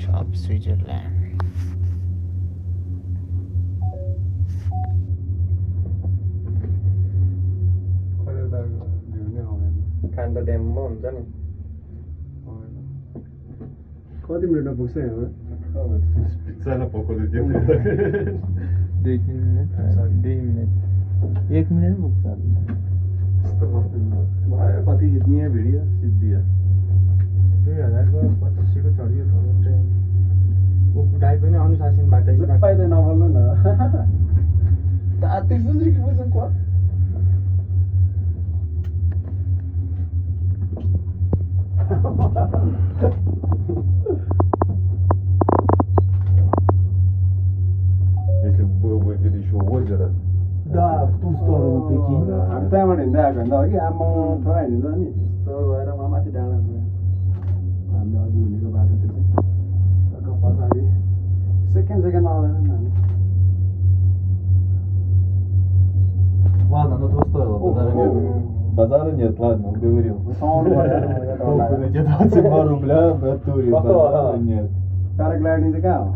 Out of Switzerland. खान्डा ड्याममा हुन्छ नि कति मिनटमा पुग्छ यहाँ सानो पकाउँदै थियो 2-3 मिनट 2 मिनट 1 मिनट पुग्छ भयो कति खिच्ने भिडियो सिद्धियो 2025 को चढियो ट्रेन गाई पनि अनुशासन बाटै पाइँदैन नबोल्नु न ताती बुझ्यो कि बुझ्नु क्या Если было бы где-то еще озеро. Да, в ту сторону прикинь. हामी त्यहाँबाट हिँड्दै आएको भन्दा अघि आम्मा थोरै हिँड्दा नि यस्तो भएर माथि डाँडा गयो हामीले अघि हिँडेको बाटो त्यो चाहिँ पछाडि सेकेन्ड आउँदैन नि हामी Ладно, ну твоя стоило, базара нет. Базара нет, ладно, уговорил. सुहाउनु पर्यो Эти 22 рубля в натуре, базара нет. प्याराग्लाइडिङ चाहिँ कहाँ हो